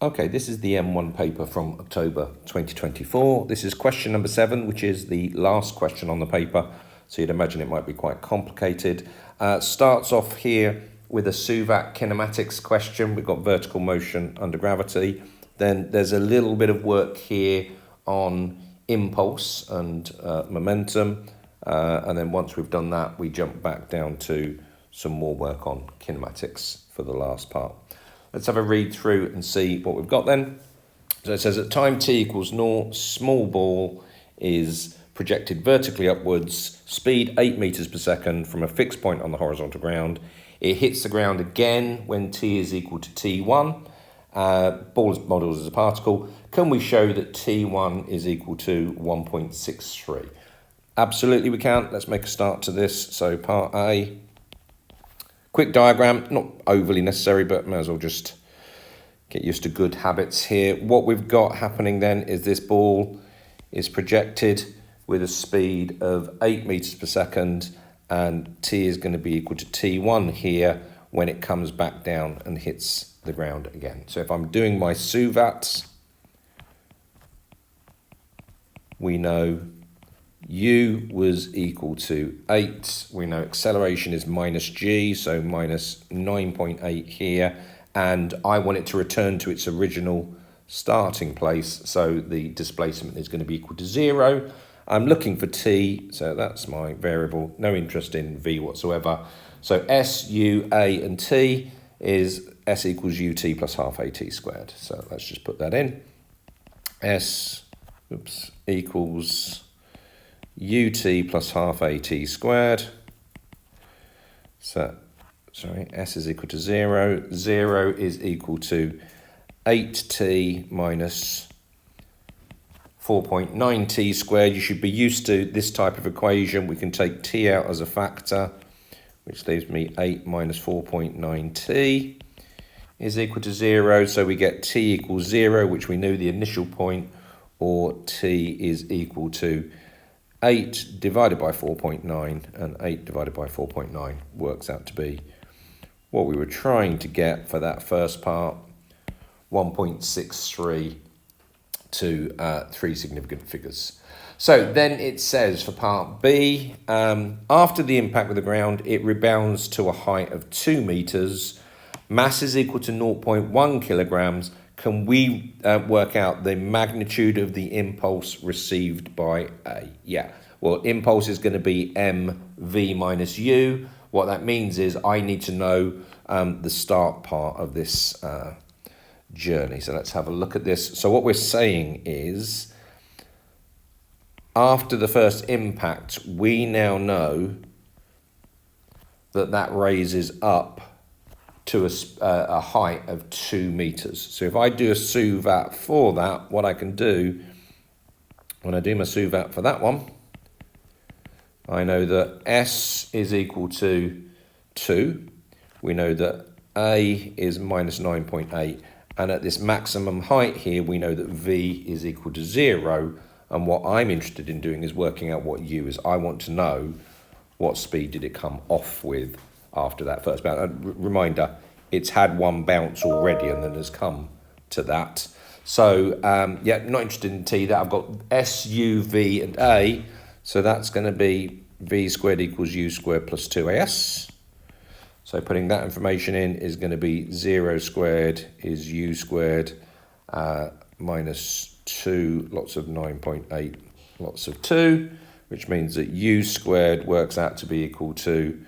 Okay, this is the M1 paper from October 2024. This is question number 7, which is the last question on the paper. So you'd imagine it might be quite complicated. Starts off here with a SUVAT kinematics question. We've got vertical motion under gravity. Then there's a little bit of work here on impulse and momentum. And then once we've done that, we jump back down to some more work on kinematics for the last part. Let's have a read through and see what we've got then. So it says at time t equals 0, small ball is projected vertically upwards, speed 8 meters per second from a fixed point on the horizontal ground. It hits the ground again when t is equal to t1. Ball is modeled as a particle. Can we show that t1 is equal to 1.63? Absolutely we can. Let's make a start to this. So part A. Quick diagram, not overly necessary, but may as well just get used to good habits here. What we've got happening then is this ball is projected with a speed of 8 meters per second, and t is going to be equal to t1 here when it comes back down and hits the ground again. So if I'm doing my SUVATs, we know u was equal to 8. We know acceleration is minus g, so minus 9.8 here. And I want it to return to its original starting place, so the displacement is going to be equal to 0. I'm looking for t, so that's my variable. No interest in v whatsoever. So s, u, a, and t is s equals ut plus half at squared. So let's just put that in. S equals ut plus half at squared. So, sorry, s is equal to 0. 0 is equal to 8t minus 4.9t squared. You should be used to this type of equation. We can take t out as a factor, which leaves me 8 minus 4.9t is equal to 0. So we get t equals 0, which we knew the initial point, or t is equal to 8 divided by 4.9, and 8 divided by 4.9 works out to be what we were trying to get for that first part, 1.63 to 3 significant figures. So then it says for part B, after the impact with the ground, it rebounds to a height of 2 meters, mass is equal to 0.1 kilograms. Can we work out the magnitude of the impulse received by A? Yeah, well, impulse is going to be mv minus u. What that means is I need to know the start part of this journey. So let's have a look at this. So what we're saying is, after the first impact, we now know that that raises up to a height of 2 meters. So if I do a SUVAT for that, what I can do, when I do my SUVAT for that one, I know that S is equal to 2. We know that A is minus 9.8. And at this maximum height here, we know that V is equal to 0. And what I'm interested in doing is working out what U is. I want to know what speed did it come off with after that first bounce. Reminder, it's had one bounce already and then has come to that. So, yeah, not interested in T. That I've got S, U, V, and A. So that's going to be V squared equals U squared plus 2AS. So putting that information in is going to be 0 squared is U squared minus 2 lots of 9.8 lots of 2, which means that U squared works out to be equal to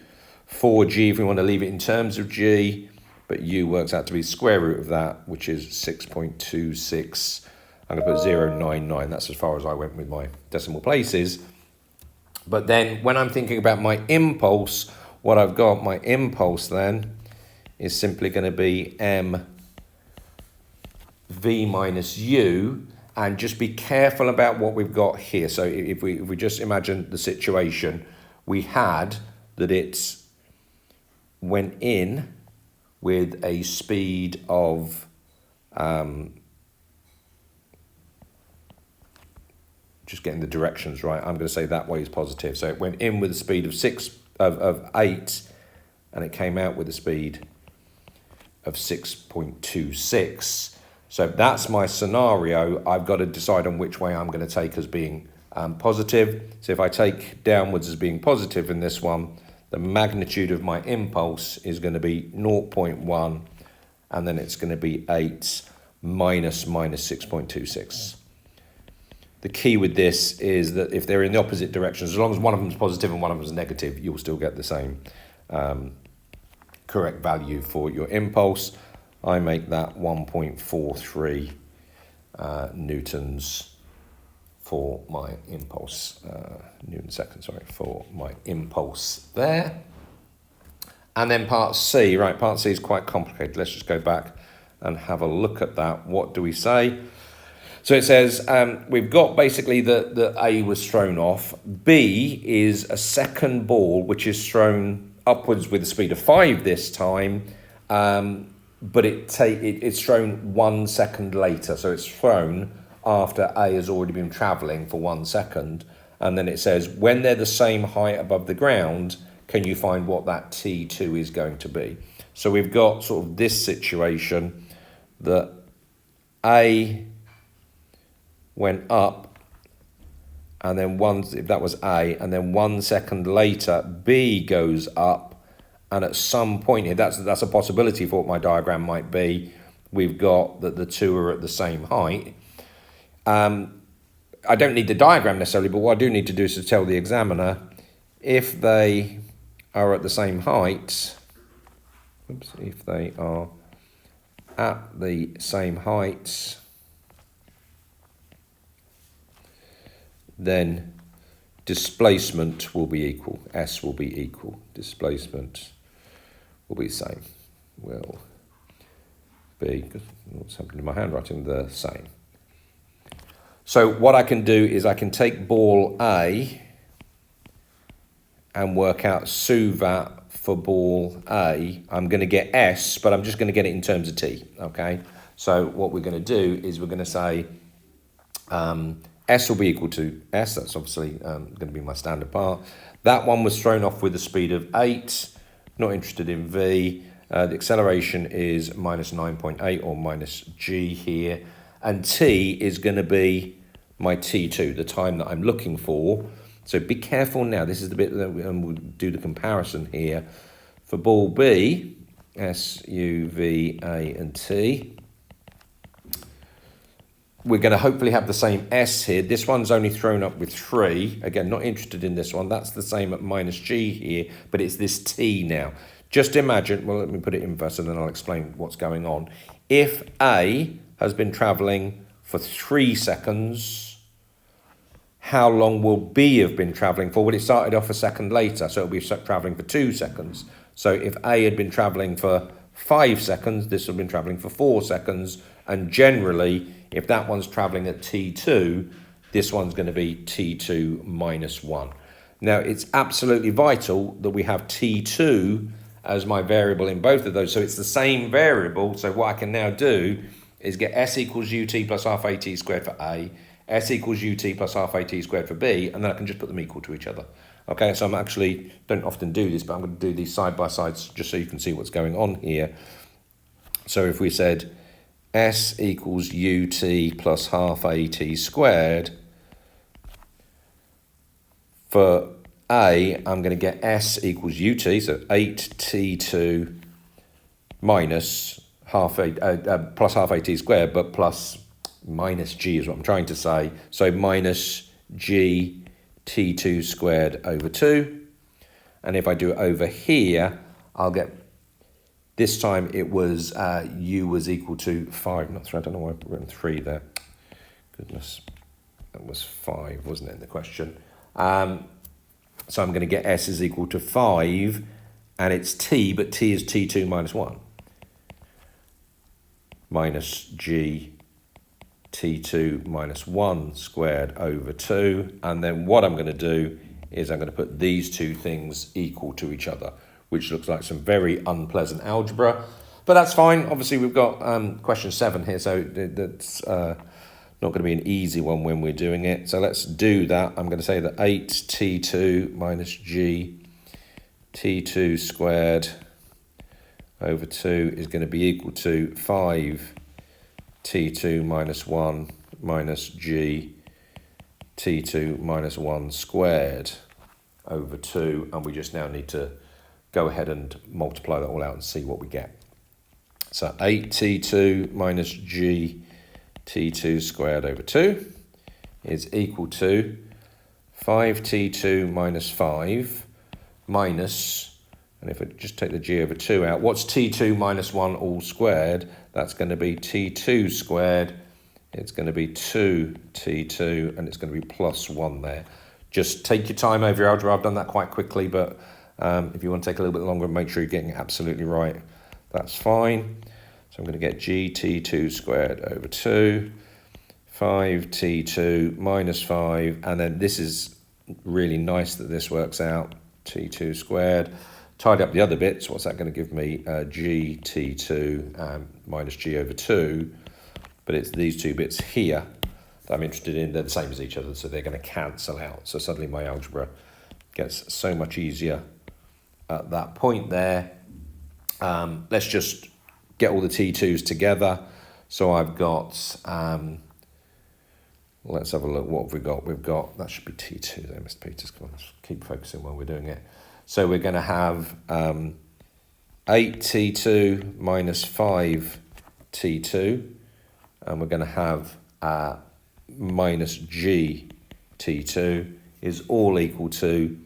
4g if we want to leave it in terms of g, but u works out to be square root of that, which is 6.26. I'm going to put 0.99. That's as far as I went with my decimal places. But then when I'm thinking about my impulse, what I've got, my impulse then is simply going to be m v minus u, and just be careful about what we've got here. So if we just imagine the situation, we had that it's went in with a speed of just getting the directions right. I'm going to say that way is positive. So it went in with a speed of 8, and it came out with a speed of 6.26. So that's my scenario. I've got to decide on which way I'm going to take as being positive. So if I take downwards as being positive in this one, the magnitude of my impulse is going to be 0.1, and then it's going to be 8 minus 6.26. The key with this is that if they're in the opposite directions, as long as one of them is positive and one of them is negative, you'll still get the same correct value for your impulse. I make that 1.43 newtons for my impulse, Newton second, sorry, for my impulse there. And then part C, right, part C is quite complicated. Let's just go back and have a look at that. What do we say? So it says we've got basically that A was thrown off. B is a second ball which is thrown upwards with a speed of 5 this time, but it's thrown 1 second later. So it's thrown after A has already been travelling for 1 second. And then it says when they're the same height above the ground, can you find what that T2 is going to be? So we've got sort of this situation that A went up, and then if that was A, and then 1 second later B goes up, and at some point here, that's a possibility for what my diagram might be. We've got that the two are at the same height. I don't need the diagram necessarily, but what I do need to do is to tell the examiner if they are at the same height. If they are at the same height, then displacement will be equal. S will be equal. Displacement will be the same. Will be, what's happened to my handwriting, the same. So what I can do is I can take ball A and work out SUVAT for ball A. I'm going to get S, but I'm just going to get it in terms of T, okay? So what we're going to do is we're going to say S will be equal to S. That's obviously going to be my standard part. That one was thrown off with a speed of 8. Not interested in V. The acceleration is minus 9.8 or minus G here. And T is going to be my T2, the time that I'm looking for. So be careful now. This is the bit that we'll do the comparison here. For ball B, S, U, V, A, and T, we're going to hopefully have the same S here. This one's only thrown up with 3. Again, not interested in this one. That's the same at minus G here, but it's this T now. Just imagine, well, let me put it in first and then I'll explain what's going on. If A has been travelling for 3 seconds, how long will B have been travelling for? Well, it started off a second later, so it'll be travelling for 2 seconds. So if A had been travelling for 5 seconds, this would have been travelling for 4 seconds. And generally, if that one's travelling at T2, this one's going to be T2 minus 1. Now, it's absolutely vital that we have T2 as my variable in both of those. So it's the same variable. So what I can now do is get S equals UT plus half AT squared for A, S equals UT plus half AT squared for B, and then I can just put them equal to each other. Okay, so I'm actually, don't often do this, but I'm going to do these side by sides just so you can see what's going on here. So if we said S equals UT plus half AT squared, for A, I'm going to get S equals UT, so 8T2 minus plus half AT squared, but plus minus G is what I'm trying to say. So minus G T2 squared over 2. And if I do it over here, I'll get, this time it was U was equal to 5, not 3, I don't know why I've written 3 there. Goodness, that was 5, wasn't it, in the question? So I'm going to get S is equal to 5, and it's T, but T is T2 minus 1. Minus G T2 minus 1 squared over 2. And then what I'm going to do is I'm going to put these two things equal to each other, which looks like some very unpleasant algebra. But that's fine. Obviously, we've got question 7 here, so that's not going to be an easy one when we're doing it. So let's do that. I'm going to say that 8T2 minus G T2 squared over 2 is going to be equal to 5 T2 minus 1 minus G T2 minus 1 squared over 2, and we just now need to go ahead and multiply that all out and see what we get. So 8T2 minus G T2 squared over 2 is equal to 5T2 minus 5 minus, and if I just take the G over 2 out, what's T2 minus 1 all squared? That's going to be T2 squared. It's going to be 2T2, and it's going to be plus 1 there. Just take your time over your algebra. I've done that quite quickly, but if you want to take a little bit longer, make sure you're getting it absolutely right. That's fine. So I'm going to get GT2 squared over 2, 5T2 minus 5, and then this is really nice that this works out, T2 squared. Tidy up the other bits. What's that going to give me? GT2 minus G over 2. But it's these two bits here that I'm interested in. They're the same as each other, so they're going to cancel out. So suddenly my algebra gets so much easier at that point there. Let's just get all the T2s together. So I've got, let's have a look. What have we got? We've got, that should be T2 there, Mr. Peters. Come on, let's keep focusing while we're doing it. So we're going to have 8T2 minus 5T2. And we're going to have minus G T2 is all equal to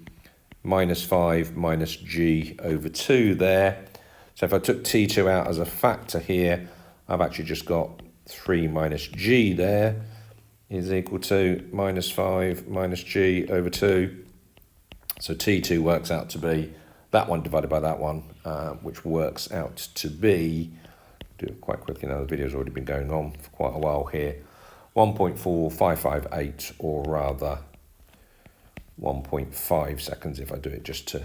minus 5 minus G over 2 there. So if I took T2 out as a factor here, I've actually just got 3 minus G there is equal to minus 5 minus G over 2. So T2 works out to be that one divided by that one, which works out to be, do it quite quickly now, the video's already been going on for quite a while here, 1.4558, or rather 1.5 seconds if I do it just to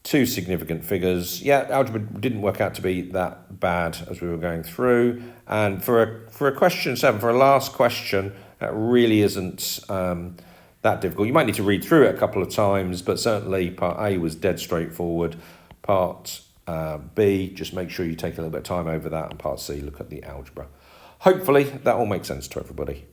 two significant figures. Yeah, algebra didn't work out to be that bad as we were going through. And for a question 7, for a last question, that really isn't that difficult. You might need to read through it a couple of times, but certainly part A was dead straightforward. Part B, just make sure you take a little bit of time over that, and part C, look at the algebra. Hopefully that all makes sense to everybody.